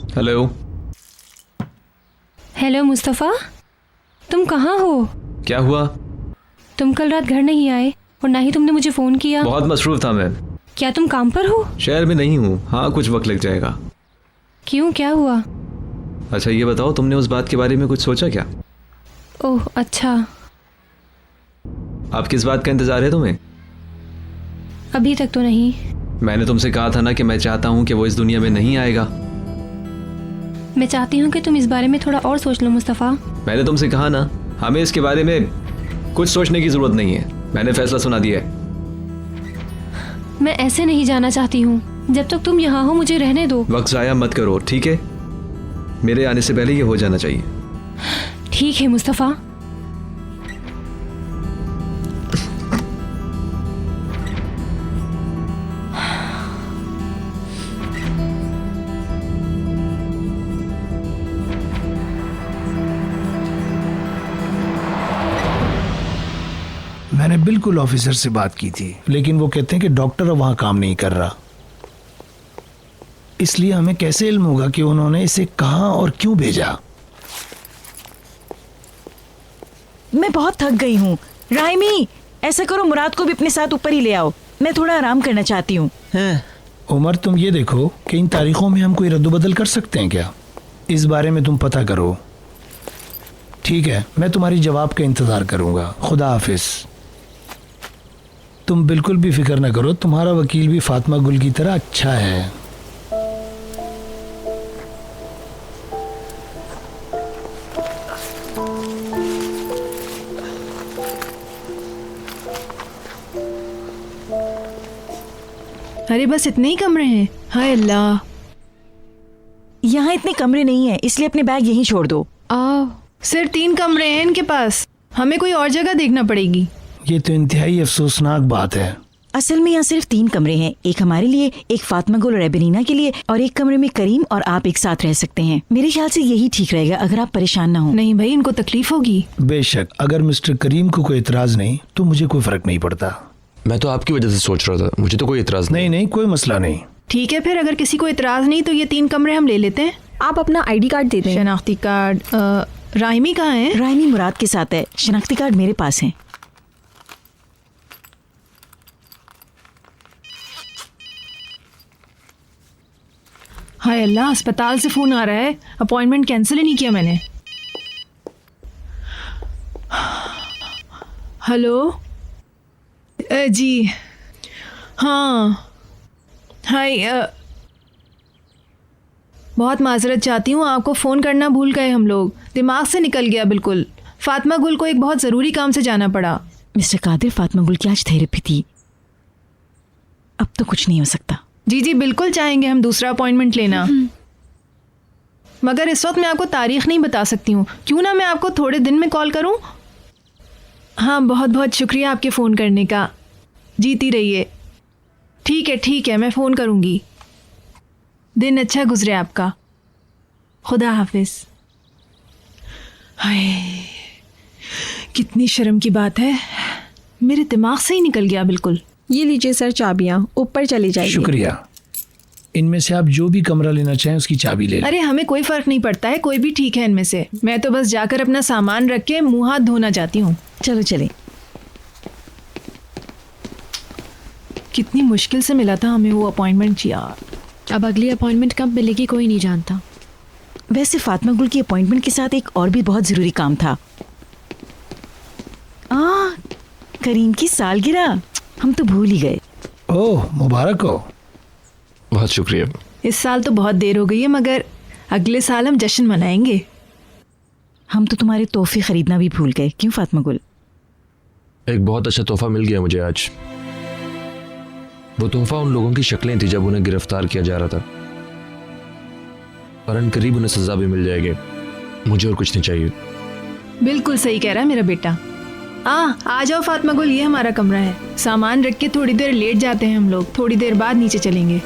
Hello. Hello Mustafa, तुम कहाँ हो? क्या हुआ? तुम कल रात घर नहीं आए और ना ही तुमने मुझे फ़ोन किया। बहुत मसरूफ था मैं। क्या तुम काम पर हो? शहर में नहीं हूँ। हाँ, कुछ वक्त लग जाएगा। क्यों, क्या हुआ? अच्छा ये बताओ, तुमने उस बात के बारे में कुछ सोचा क्या? ओह अच्छा। आप किस बात का इंतज़ार है तुम्हें? अभी तक तो नहीं। मैंने तुमसे कहा था ना कि मैं चाहता हूँ कि वो इस दुनिया में नहीं आएगा। मैं चाहती हूँ कि तुम इस बारे में थोड़ा और सोच लो मुस्तफ़ा। मैंने तुमसे कहा ना, हमें इसके बारे में कुछ सोचने की ज़रूरत नहीं है। मैंने फैसला सुना दिया है। मैं ऐसे नहीं जाना चाहती हूँ। जब तक तुम यहाँ हो मुझे रहने दो। वक्त ज़ाया मत करो, ठीक है? मेरे आने से पहले ये हो जाना चाहिए। ठीक है मुस्तफ़ा। मैंने बिल्कुल ऑफिसर से बात की थी, लेकिन वो कहते हैं कि डॉक्टर अब वहां काम नहीं कर रहा। इसलिए हमें कैसे इल्म होगा कि उन्होंने इसे कहां और क्यों भेजा? मैं बहुत थक गई हूँ। राइमी, ऐसा करो मुराद को भी अपने साथ ऊपर ही ले आओ। मैं थोड़ा आराम करना चाहती हूँ। उमर, तुम ये देखो कि इन तारीखों में हम कोई रद्दबदल कर सकते हैं क्या? इस बारे में तुम पता करो। ठीक है, मैं तुम्हारी जवाब का इंतजार करूंगा। खुदा हाफिज। तुम बिल्कुल भी फिक्र न करो, तुम्हारा वकील भी फातिमा गुल की तरह अच्छा है। अरे बस इतने ही कमरे हैं? हाय अल्लाह। यहाँ इतने कमरे नहीं है, इसलिए अपने बैग यहीं छोड़ दो। सिर्फ 3 कमरे हैं इनके पास। हमें कोई और जगह देखना पड़ेगी। ये तो इंतहाई अफसोसनाक बात है। असल में यहाँ सिर्फ 3 कमरे हैं। एक हमारे लिए, एक फातिमा गुल और एबेनीना के लिए, और एक कमरे में करीम और आप एक साथ रह सकते हैं। मेरे ख्याल से यही ठीक रहेगा, अगर आप परेशान ना हो। नहीं भाई, इनको तकलीफ होगी। बेशक, अगर मिस्टर करीम को कोई एतराज नहीं तो मुझे कोई फर्क नहीं पड़ता। मैं तो आपकी वजह से सोच रहा था, मुझे तो कोई एतराज नहीं नहीं, कोई मसला नहीं। ठीक है फिर, अगर किसी को इतराज नहीं तो ये 3 कमरे हम ले लेते हैं। आप अपना आईडी कार्ड दे दें। शनाख्ती कार्ड। राइमी कहाँ है? राइमी मुराद के साथ है। शनाख्ती कार्ड मेरे पास है। हाय अल्लाह, अस्पताल से फोन आ रहा है। अपॉइंटमेंट कैंसिल ही नहीं किया मैंने। हेलो जी हाँ। हाय, बहुत माजरत चाहती हूँ, आपको फ़ोन करना भूल गए हम लोग। दिमाग से निकल गया बिल्कुल। फातिमा गुल को एक बहुत ज़रूरी काम से जाना पड़ा। मिस्टर कादिर, फातिमा गुल की आज थेरेपी थी। अब तो कुछ नहीं हो सकता। जी जी बिल्कुल चाहेंगे हम दूसरा अपॉइंटमेंट लेना, मगर इस वक्त मैं आपको तारीख नहीं बता सकती हूँ। क्यों ना मैं आपको थोड़े दिन में कॉल करूँ? हाँ, बहुत बहुत शुक्रिया आपके फ़ोन करने का। जीती रहिए। ठीक है, मैं फ़ोन करूँगी। दिन अच्छा गुजरे आपका। खुदा हाफिज। हाय, कितनी शर्म की बात है, मेरे दिमाग से ही निकल गया बिल्कुल। ये लीजिए सर चाबियाँ, ऊपर चली जाइए। शुक्रिया। इनमें से आप जो भी कमरा लेना चाहें उसकी चाबी ले लें। अरे हमें कोई फ़र्क नहीं पड़ता है, कोई भी ठीक है इनमें से। मैं तो बस जाकर अपना सामान रख के मुँह हाथ धोना चाहती हूँ। चलो चले। कितनी मुश्किल से मिला था हमें वो अपॉइंटमेंट यार। अब अगली अपॉइंटमेंट कब मिलेगी कोई नहीं जानता। वैसे फातिमा गुल की अपॉइंटमेंट के साथ एक और भी बहुत ज़रूरी काम था। करीम की सालगिरह, हम तो भूल ही गए। ओह, मुबारक हो। बहुत शुक्रिया। इस साल तो बहुत देर हो गई है, मगर अगले साल हम जश्न मनाएंगे। हम तो तुम्हारे तोहफे खरीदना भी भूल गए। क्यों फातिमा गुल? एक बहुत अच्छा तोहफा मिल गया मुझे आज। वो तोहफा उन लोगों की शक्लें थी जब उन्हें गिरफ्तार किया जा रहा था, और अनकरीब उन्हें सजा भी मिल जाएगी। मुझे और कुछ नहीं चाहिए। बिल्कुल सही कह रहा है मेरा बेटा। आ जाओ फातिमा गुल, ये हमारा कमरा है। सामान रख के थोड़ी देर लेट जाते हैं हम लोग, थोड़ी देर बाद नीचे चलेंगे।